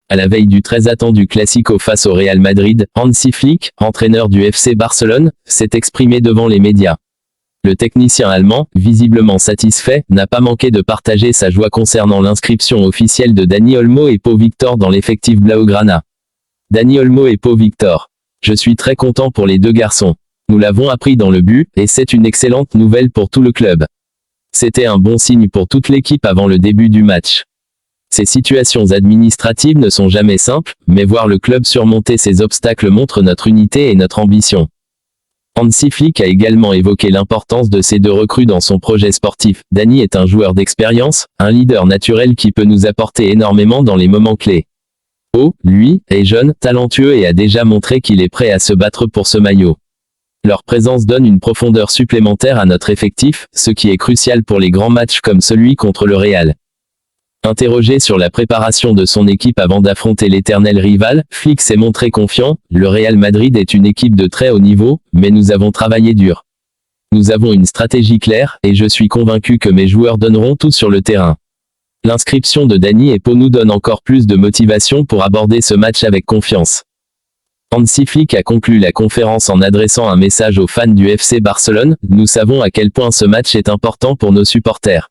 À la veille du très attendu Classico face au Real Madrid, Hansi Flick, entraîneur du FC Barcelone, s'est exprimé devant les médias. Le technicien allemand, visiblement satisfait, n'a pas manqué de partager sa joie concernant l'inscription officielle de Dani Olmo et Pau Victor dans l'effectif Blaugrana. Dani Olmo et Pau Victor. Je suis très content pour les deux garçons. Nous l'avons appris dans le but, et c'est une excellente nouvelle pour tout le club. C'était un bon signe pour toute l'équipe avant le début du match. Ces situations administratives ne sont jamais simples, mais voir le club surmonter ces obstacles montre notre unité et notre ambition. Hansi Flick a également évoqué l'importance de ces deux recrues dans son projet sportif. Dani est un joueur d'expérience, un leader naturel qui peut nous apporter énormément dans les moments clés. Pau, lui, est jeune, talentueux et a déjà montré qu'il est prêt à se battre pour ce maillot. Leur présence donne une profondeur supplémentaire à notre effectif, ce qui est crucial pour les grands matchs comme celui contre le Real. Interrogé sur la préparation de son équipe avant d'affronter l'éternel rival, Flick s'est montré confiant. Le Real Madrid est une équipe de très haut niveau, mais nous avons travaillé dur. Nous avons une stratégie claire, et je suis convaincu que mes joueurs donneront tout sur le terrain. L'inscription de Dani et Pau nous donne encore plus de motivation pour aborder ce match avec confiance. Hansi Flick a conclu la conférence en adressant un message aux fans du FC Barcelone. Nous savons à quel point ce match est important pour nos supporters.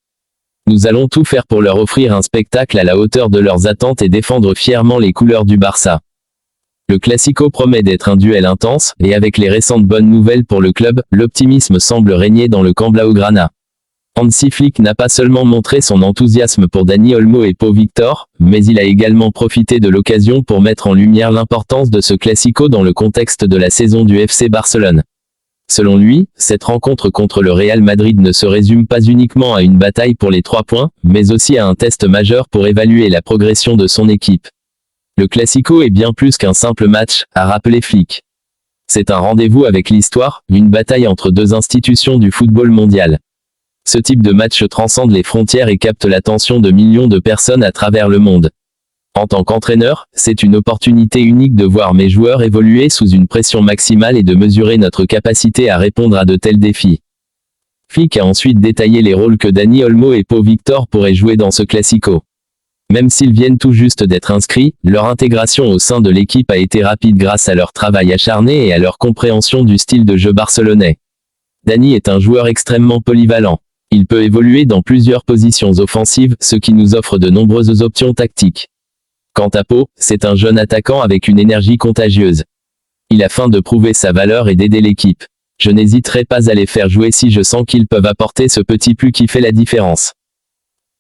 Nous allons tout faire pour leur offrir un spectacle à la hauteur de leurs attentes et défendre fièrement les couleurs du Barça. Le Classico promet d'être un duel intense, et avec les récentes bonnes nouvelles pour le club, l'optimisme semble régner dans le camp Blaugrana. Hansi Flick n'a pas seulement montré son enthousiasme pour Dani Olmo et Pau Victor, mais il a également profité de l'occasion pour mettre en lumière l'importance de ce Classico dans le contexte de la saison du FC Barcelone. Selon lui, cette rencontre contre le Real Madrid ne se résume pas uniquement à une bataille pour les 3 points, mais aussi à un test majeur pour évaluer la progression de son équipe. Le Classico est bien plus qu'un simple match, a rappelé Flick. C'est un rendez-vous avec l'histoire, une bataille entre deux institutions du football mondial. Ce type de match transcende les frontières et capte l'attention de millions de personnes à travers le monde. En tant qu'entraîneur, c'est une opportunité unique de voir mes joueurs évoluer sous une pression maximale et de mesurer notre capacité à répondre à de tels défis. Flick a ensuite détaillé les rôles que Dani Olmo et Pau Victor pourraient jouer dans ce Classico. Même s'ils viennent tout juste d'être inscrits, leur intégration au sein de l'équipe a été rapide grâce à leur travail acharné et à leur compréhension du style de jeu barcelonais. Dani est un joueur extrêmement polyvalent. Il peut évoluer dans plusieurs positions offensives, ce qui nous offre de nombreuses options tactiques. Quant à Pau, c'est un jeune attaquant avec une énergie contagieuse. Il a faim de prouver sa valeur et d'aider l'équipe. Je n'hésiterai pas à les faire jouer si je sens qu'ils peuvent apporter ce petit plus qui fait la différence.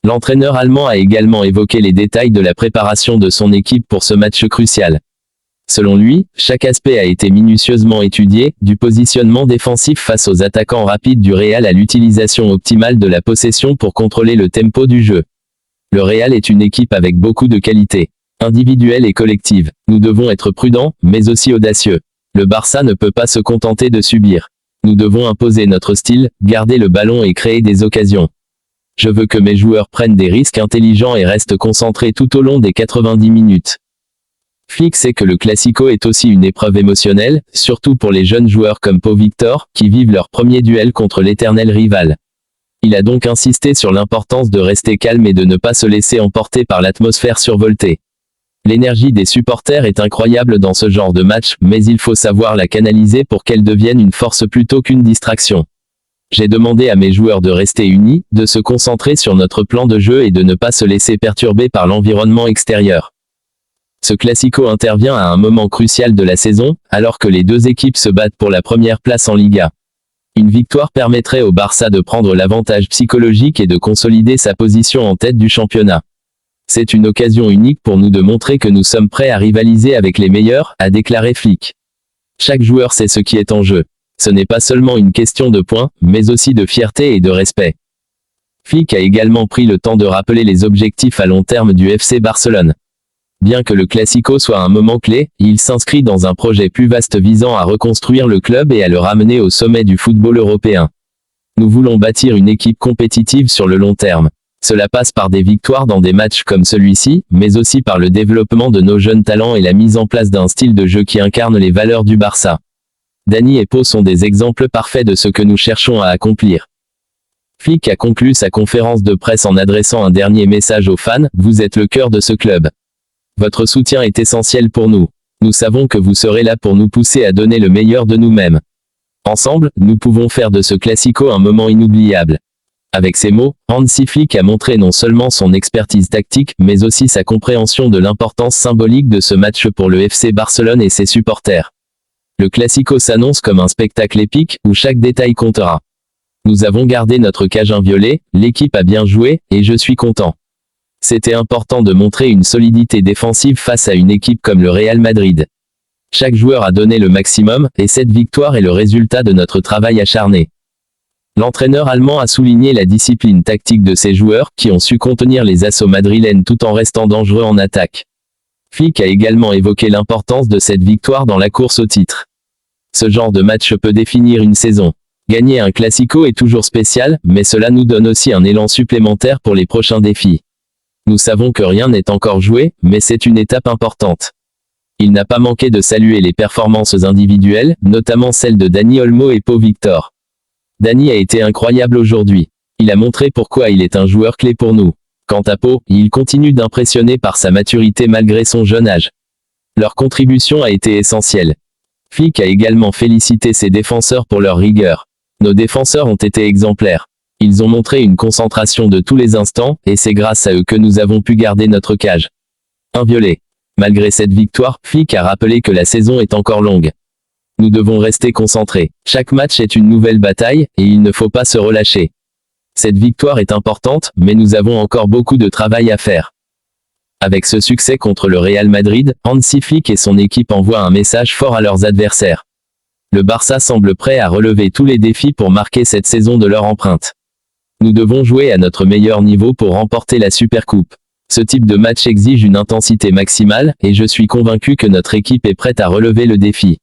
L'entraîneur allemand a également évoqué les détails de la préparation de son équipe pour ce match crucial. Selon lui, chaque aspect a été minutieusement étudié, du positionnement défensif face aux attaquants rapides du Real à l'utilisation optimale de la possession pour contrôler le tempo du jeu. Le Real est une équipe avec beaucoup de qualités. Individuelle et collective. Nous devons être prudents, mais aussi audacieux. Le Barça ne peut pas se contenter de subir. Nous devons imposer notre style, garder le ballon et créer des occasions. Je veux que mes joueurs prennent des risques intelligents et restent concentrés tout au long des 90 minutes. Flick sait que le Classico est aussi une épreuve émotionnelle, surtout pour les jeunes joueurs comme Pau Victor, qui vivent leur premier duel contre l'éternel rival. Il a donc insisté sur l'importance de rester calme et de ne pas se laisser emporter par l'atmosphère survoltée. L'énergie des supporters est incroyable dans ce genre de match, mais il faut savoir la canaliser pour qu'elle devienne une force plutôt qu'une distraction. J'ai demandé à mes joueurs de rester unis, de se concentrer sur notre plan de jeu et de ne pas se laisser perturber par l'environnement extérieur. Ce Classico intervient à un moment crucial de la saison, alors que les deux équipes se battent pour la première place en Liga. Une victoire permettrait au Barça de prendre l'avantage psychologique et de consolider sa position en tête du championnat. C'est une occasion unique pour nous de montrer que nous sommes prêts à rivaliser avec les meilleurs, a déclaré Flick. Chaque joueur sait ce qui est en jeu. Ce n'est pas seulement une question de points, mais aussi de fierté et de respect. Flick a également pris le temps de rappeler les objectifs à long terme du FC Barcelone. Bien que le Classico soit un moment clé, il s'inscrit dans un projet plus vaste visant à reconstruire le club et à le ramener au sommet du football européen. Nous voulons bâtir une équipe compétitive sur le long terme. Cela passe par des victoires dans des matchs comme celui-ci, mais aussi par le développement de nos jeunes talents et la mise en place d'un style de jeu qui incarne les valeurs du Barça. Dani et Pau sont des exemples parfaits de ce que nous cherchons à accomplir. Flick a conclu sa conférence de presse en adressant un dernier message aux fans, vous êtes le cœur de ce club. Votre soutien est essentiel pour nous. Nous savons que vous serez là pour nous pousser à donner le meilleur de nous-mêmes. Ensemble, nous pouvons faire de ce Classico un moment inoubliable. Avec ces mots, Hansi Flick a montré non seulement son expertise tactique, mais aussi sa compréhension de l'importance symbolique de ce match pour le FC Barcelone et ses supporters. Le Classico s'annonce comme un spectacle épique, où chaque détail comptera. Nous avons gardé notre cage inviolée, l'équipe a bien joué, et je suis content. C'était important de montrer une solidité défensive face à une équipe comme le Real Madrid. Chaque joueur a donné le maximum, et cette victoire est le résultat de notre travail acharné. L'entraîneur allemand a souligné la discipline tactique de ses joueurs, qui ont su contenir les assauts madrilènes tout en restant dangereux en attaque. Flick a également évoqué l'importance de cette victoire dans la course au titre. Ce genre de match peut définir une saison. Gagner un Classico est toujours spécial, mais cela nous donne aussi un élan supplémentaire pour les prochains défis. Nous savons que rien n'est encore joué, mais c'est une étape importante. Il n'a pas manqué de saluer les performances individuelles, notamment celles de Dani Olmo et Pau Victor. Dani a été incroyable aujourd'hui. Il a montré pourquoi il est un joueur clé pour nous. Quant à Pau, il continue d'impressionner par sa maturité malgré son jeune âge. Leur contribution a été essentielle. Flick a également félicité ses défenseurs pour leur rigueur. Nos défenseurs ont été exemplaires. Ils ont montré une concentration de tous les instants, et c'est grâce à eux que nous avons pu garder notre cage inviolée. Malgré cette victoire, Flick a rappelé que la saison est encore longue. Nous devons rester concentrés. Chaque match est une nouvelle bataille, et il ne faut pas se relâcher. Cette victoire est importante, mais nous avons encore beaucoup de travail à faire. Avec ce succès contre le Real Madrid, Hansi Flick et son équipe envoient un message fort à leurs adversaires. Le Barça semble prêt à relever tous les défis pour marquer cette saison de leur empreinte. Nous devons jouer à notre meilleur niveau pour remporter la Supercoupe. Ce type de match exige une intensité maximale, et je suis convaincu que notre équipe est prête à relever le défi.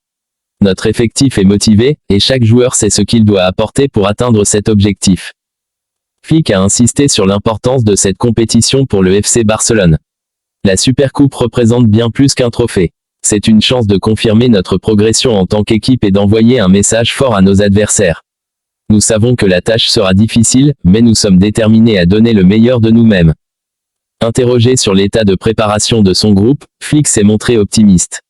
Notre effectif est motivé, et chaque joueur sait ce qu'il doit apporter pour atteindre cet objectif. Flick a insisté sur l'importance de cette compétition pour le FC Barcelone. La Supercoupe représente bien plus qu'un trophée. C'est une chance de confirmer notre progression en tant qu'équipe et d'envoyer un message fort à nos adversaires. Nous savons que la tâche sera difficile, mais nous sommes déterminés à donner le meilleur de nous-mêmes. Interrogé sur l'état de préparation de son groupe, Flick s'est montré optimiste.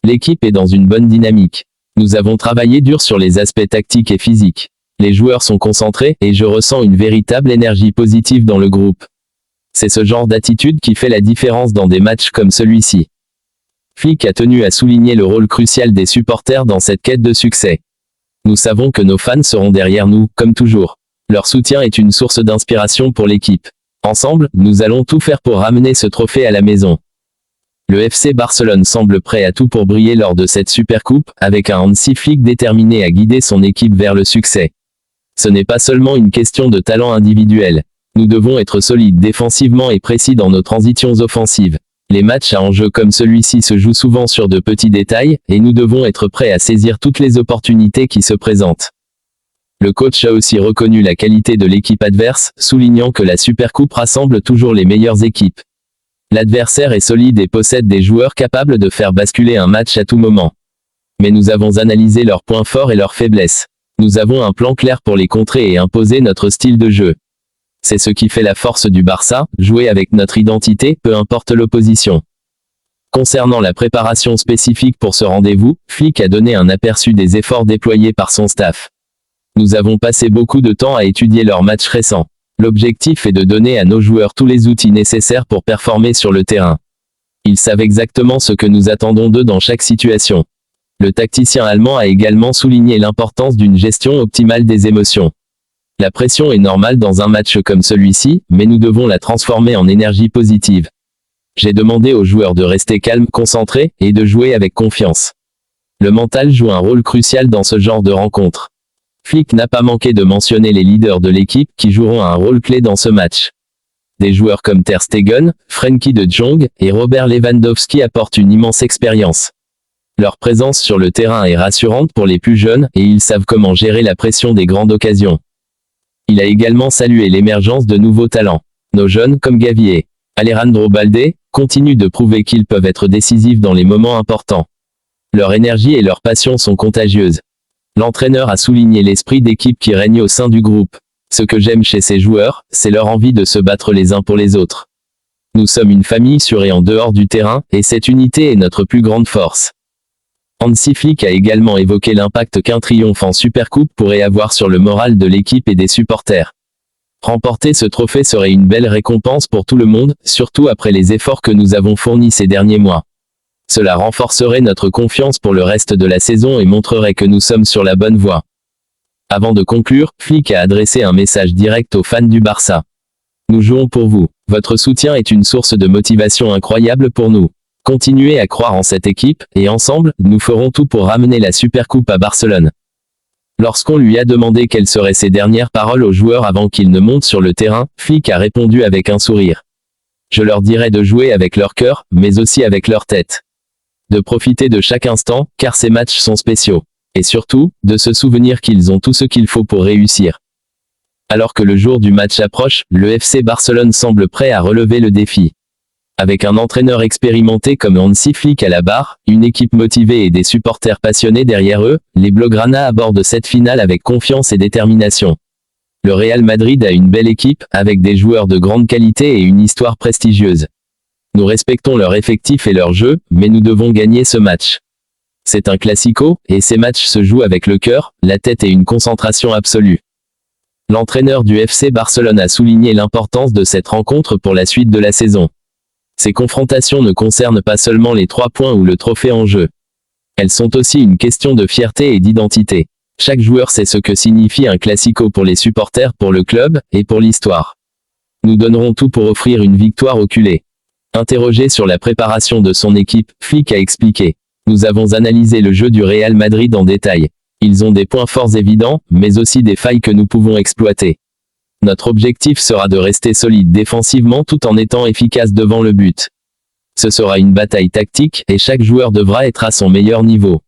L'équipe est dans une bonne dynamique. Nous avons travaillé dur sur les aspects tactiques et physiques. Les joueurs sont concentrés, et je ressens une véritable énergie positive dans le groupe. C'est ce genre d'attitude qui fait la différence dans des matchs comme celui-ci. Flick a tenu à souligner le rôle crucial des supporters dans cette quête de succès. Nous savons que nos fans seront derrière nous, comme toujours. Leur soutien est une source d'inspiration pour l'équipe. Ensemble, nous allons tout faire pour ramener ce trophée à la maison. Le FC Barcelone semble prêt à tout pour briller lors de cette Supercoupe, avec un Hansi Flick déterminé à guider son équipe vers le succès. Ce n'est pas seulement une question de talent individuel. Nous devons être solides défensivement et précis dans nos transitions offensives. Les matchs à enjeu comme celui-ci se jouent souvent sur de petits détails, et nous devons être prêts à saisir toutes les opportunités qui se présentent. Le coach a aussi reconnu la qualité de l'équipe adverse, soulignant que la Supercoupe rassemble toujours les meilleures équipes. L'adversaire est solide et possède des joueurs capables de faire basculer un match à tout moment. Mais nous avons analysé leurs points forts et leurs faiblesses. Nous avons un plan clair pour les contrer et imposer notre style de jeu. C'est ce qui fait la force du Barça, jouer avec notre identité, peu importe l'opposition. Concernant la préparation spécifique pour ce rendez-vous, Flick a donné un aperçu des efforts déployés par son staff. Nous avons passé beaucoup de temps à étudier leurs matchs récents. L'objectif est de donner à nos joueurs tous les outils nécessaires pour performer sur le terrain. Ils savent exactement ce que nous attendons d'eux dans chaque situation. Le tacticien allemand a également souligné l'importance d'une gestion optimale des émotions. La pression est normale dans un match comme celui-ci, mais nous devons la transformer en énergie positive. J'ai demandé aux joueurs de rester calmes, concentrés, et de jouer avec confiance. Le mental joue un rôle crucial dans ce genre de rencontre. Flick n'a pas manqué de mentionner les leaders de l'équipe qui joueront un rôle clé dans ce match. Des joueurs comme Ter Stegen, Frenkie de Jong et Robert Lewandowski apportent une immense expérience. Leur présence sur le terrain est rassurante pour les plus jeunes et ils savent comment gérer la pression des grandes occasions. Il a également salué l'émergence de nouveaux talents. Nos jeunes comme Gavi et Alejandro Balde continuent de prouver qu'ils peuvent être décisifs dans les moments importants. Leur énergie et leur passion sont contagieuses. L'entraîneur a souligné l'esprit d'équipe qui règne au sein du groupe. Ce que j'aime chez ces joueurs, c'est leur envie de se battre les uns pour les autres. Nous sommes une famille sur et en dehors du terrain, et cette unité est notre plus grande force. Hansi Flick a également évoqué l'impact qu'un triomphe en Supercoupe pourrait avoir sur le moral de l'équipe et des supporters. Remporter ce trophée serait une belle récompense pour tout le monde, surtout après les efforts que nous avons fournis ces derniers mois. Cela renforcerait notre confiance pour le reste de la saison et montrerait que nous sommes sur la bonne voie. Avant de conclure, Flick a adressé un message direct aux fans du Barça. Nous jouons pour vous. Votre soutien est une source de motivation incroyable pour nous. Continuez à croire en cette équipe, et ensemble, nous ferons tout pour ramener la Supercoupe à Barcelone. Lorsqu'on lui a demandé quelles seraient ses dernières paroles aux joueurs avant qu'ils ne montent sur le terrain, Flick a répondu avec un sourire. Je leur dirai de jouer avec leur cœur, mais aussi avec leur tête. De profiter de chaque instant, car ces matchs sont spéciaux. Et surtout, de se souvenir qu'ils ont tout ce qu'il faut pour réussir. Alors que le jour du match approche, le FC Barcelone semble prêt à relever le défi. Avec un entraîneur expérimenté comme Hansi Flick à la barre, une équipe motivée et des supporters passionnés derrière eux, les Blaugrana abordent cette finale avec confiance et détermination. Le Real Madrid a une belle équipe, avec des joueurs de grande qualité et une histoire prestigieuse. Nous respectons leur effectif et leur jeu, mais nous devons gagner ce match. C'est un classico, et ces matchs se jouent avec le cœur, la tête et une concentration absolue. L'entraîneur du FC Barcelone a souligné l'importance de cette rencontre pour la suite de la saison. Ces confrontations ne concernent pas seulement les 3 points ou le trophée en jeu. Elles sont aussi une question de fierté et d'identité. Chaque joueur sait ce que signifie un classico pour les supporters, pour le club, et pour l'histoire. Nous donnerons tout pour offrir une victoire au culé. Interrogé sur la préparation de son équipe, Flick a expliqué. Nous avons analysé le jeu du Real Madrid en détail. Ils ont des points forts évidents, mais aussi des failles que nous pouvons exploiter. Notre objectif sera de rester solide défensivement tout en étant efficace devant le but. Ce sera une bataille tactique, et chaque joueur devra être à son meilleur niveau.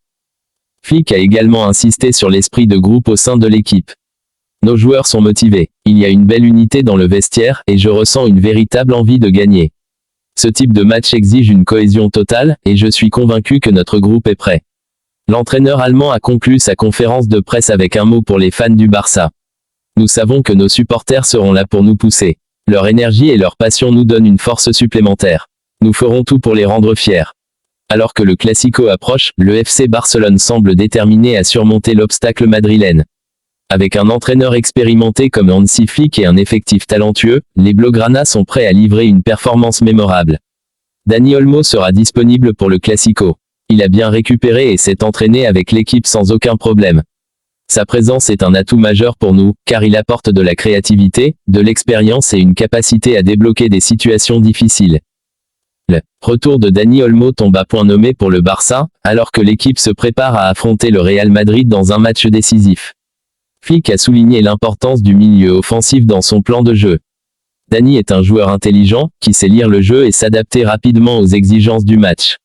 Flick a également insisté sur l'esprit de groupe au sein de l'équipe. Nos joueurs sont motivés. Il y a une belle unité dans le vestiaire, et je ressens une véritable envie de gagner. Ce type de match exige une cohésion totale, et je suis convaincu que notre groupe est prêt. L'entraîneur allemand a conclu sa conférence de presse avec un mot pour les fans du Barça. Nous savons que nos supporters seront là pour nous pousser. Leur énergie et leur passion nous donnent une force supplémentaire. Nous ferons tout pour les rendre fiers. Alors que le Classico approche, le FC Barcelone semble déterminé à surmonter l'obstacle madrilène. Avec un entraîneur expérimenté comme Hansi Flick et un effectif talentueux, les Blaugrana sont prêts à livrer une performance mémorable. Dani Olmo sera disponible pour le Classico. Il a bien récupéré et s'est entraîné avec l'équipe sans aucun problème. Sa présence est un atout majeur pour nous, car il apporte de la créativité, de l'expérience et une capacité à débloquer des situations difficiles. Le retour de Dani Olmo tombe à point nommé pour le Barça, alors que l'équipe se prépare à affronter le Real Madrid dans un match décisif. Flick a souligné l'importance du milieu offensif dans son plan de jeu. Dani est un joueur intelligent, qui sait lire le jeu et s'adapter rapidement aux exigences du match.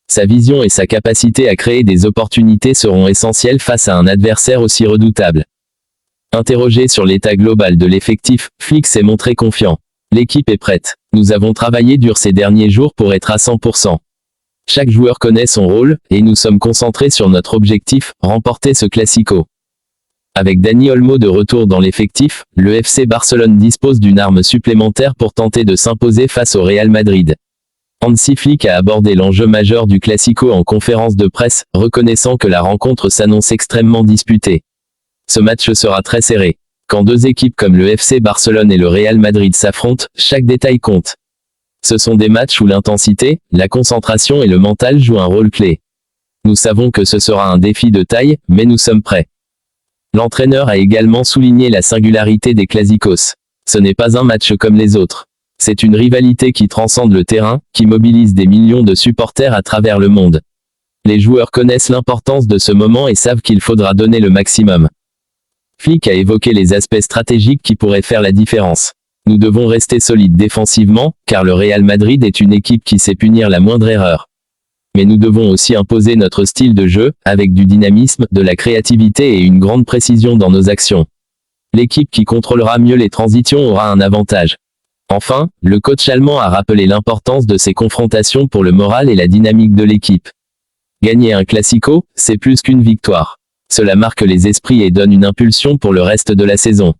Sa vision et sa capacité à créer des opportunités seront essentielles face à un adversaire aussi redoutable. Interrogé sur l'état global de l'effectif, Flick s'est montré confiant. L'équipe est prête. Nous avons travaillé dur ces derniers jours pour être à 100%. Chaque joueur connaît son rôle, et nous sommes concentrés sur notre objectif, remporter ce Classico. Avec Dani Olmo de retour dans l'effectif, le FC Barcelone dispose d'une arme supplémentaire pour tenter de s'imposer face au Real Madrid. Hansi Flick a abordé l'enjeu majeur du Classico en conférence de presse, reconnaissant que la rencontre s'annonce extrêmement disputée. Ce match sera très serré. Quand deux équipes comme le FC Barcelone et le Real Madrid s'affrontent, chaque détail compte. Ce sont des matchs où l'intensité, la concentration et le mental jouent un rôle clé. Nous savons que ce sera un défi de taille, mais nous sommes prêts. L'entraîneur a également souligné la singularité des Clásicos. Ce n'est pas un match comme les autres. C'est une rivalité qui transcende le terrain, qui mobilise des millions de supporters à travers le monde. Les joueurs connaissent l'importance de ce moment et savent qu'il faudra donner le maximum. Flick a évoqué les aspects stratégiques qui pourraient faire la différence. Nous devons rester solides défensivement, car le Real Madrid est une équipe qui sait punir la moindre erreur. Mais nous devons aussi imposer notre style de jeu, avec du dynamisme, de la créativité et une grande précision dans nos actions. L'équipe qui contrôlera mieux les transitions aura un avantage. Enfin, le coach allemand a rappelé l'importance de ces confrontations pour le moral et la dynamique de l'équipe. Gagner un Classico, c'est plus qu'une victoire. Cela marque les esprits et donne une impulsion pour le reste de la saison.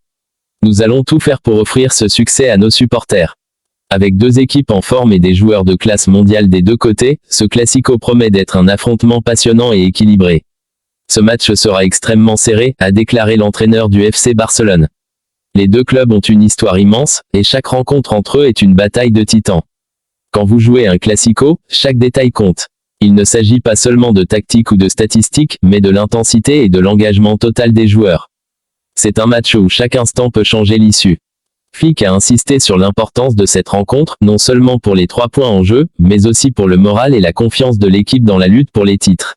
Nous allons tout faire pour offrir ce succès à nos supporters. Avec deux équipes en forme et des joueurs de classe mondiale des deux côtés, ce Classico promet d'être un affrontement passionnant et équilibré. Ce match sera extrêmement serré, a déclaré l'entraîneur du FC Barcelone. Les deux clubs ont une histoire immense, et chaque rencontre entre eux est une bataille de titans. Quand vous jouez un Classico, chaque détail compte. Il ne s'agit pas seulement de tactique ou de statistiques, mais de l'intensité et de l'engagement total des joueurs. C'est un match où chaque instant peut changer l'issue. Flick a insisté sur l'importance de cette rencontre, non seulement pour les 3 points en jeu, mais aussi pour le moral et la confiance de l'équipe dans la lutte pour les titres.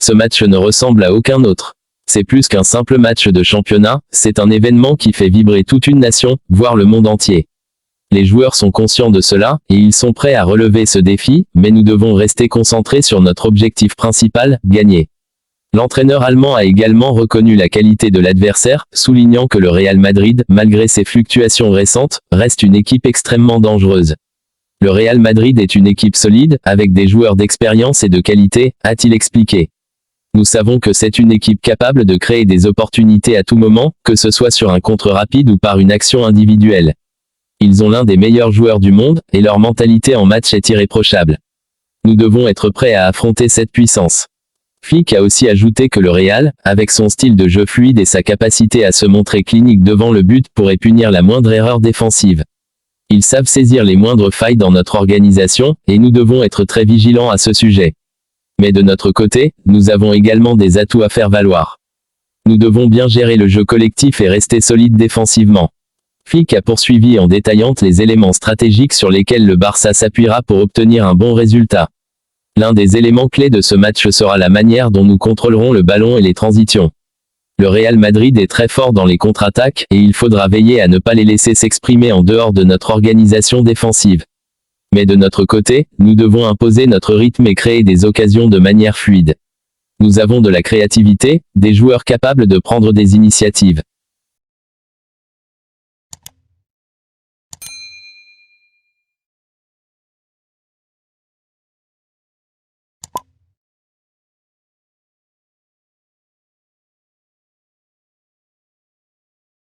Ce match ne ressemble à aucun autre. C'est plus qu'un simple match de championnat, c'est un événement qui fait vibrer toute une nation, voire le monde entier. Les joueurs sont conscients de cela, et ils sont prêts à relever ce défi, mais nous devons rester concentrés sur notre objectif principal, gagner. L'entraîneur allemand a également reconnu la qualité de l'adversaire, soulignant que le Real Madrid, malgré ses fluctuations récentes, reste une équipe extrêmement dangereuse. Le Real Madrid est une équipe solide, avec des joueurs d'expérience et de qualité, a-t-il expliqué. Nous savons que c'est une équipe capable de créer des opportunités à tout moment, que ce soit sur un contre rapide ou par une action individuelle. Ils ont l'un des meilleurs joueurs du monde, et leur mentalité en match est irréprochable. Nous devons être prêts à affronter cette puissance. Flick a aussi ajouté que le Real, avec son style de jeu fluide et sa capacité à se montrer clinique devant le but, pourrait punir la moindre erreur défensive. Ils savent saisir les moindres failles dans notre organisation, et nous devons être très vigilants à ce sujet. Mais de notre côté, nous avons également des atouts à faire valoir. Nous devons bien gérer le jeu collectif et rester solides défensivement. Flick a poursuivi en détaillant les éléments stratégiques sur lesquels le Barça s'appuiera pour obtenir un bon résultat. L'un des éléments clés de ce match sera la manière dont nous contrôlerons le ballon et les transitions. Le Real Madrid est très fort dans les contre-attaques, et il faudra veiller à ne pas les laisser s'exprimer en dehors de notre organisation défensive. Mais de notre côté, nous devons imposer notre rythme et créer des occasions de manière fluide. Nous avons de la créativité, des joueurs capables de prendre des initiatives.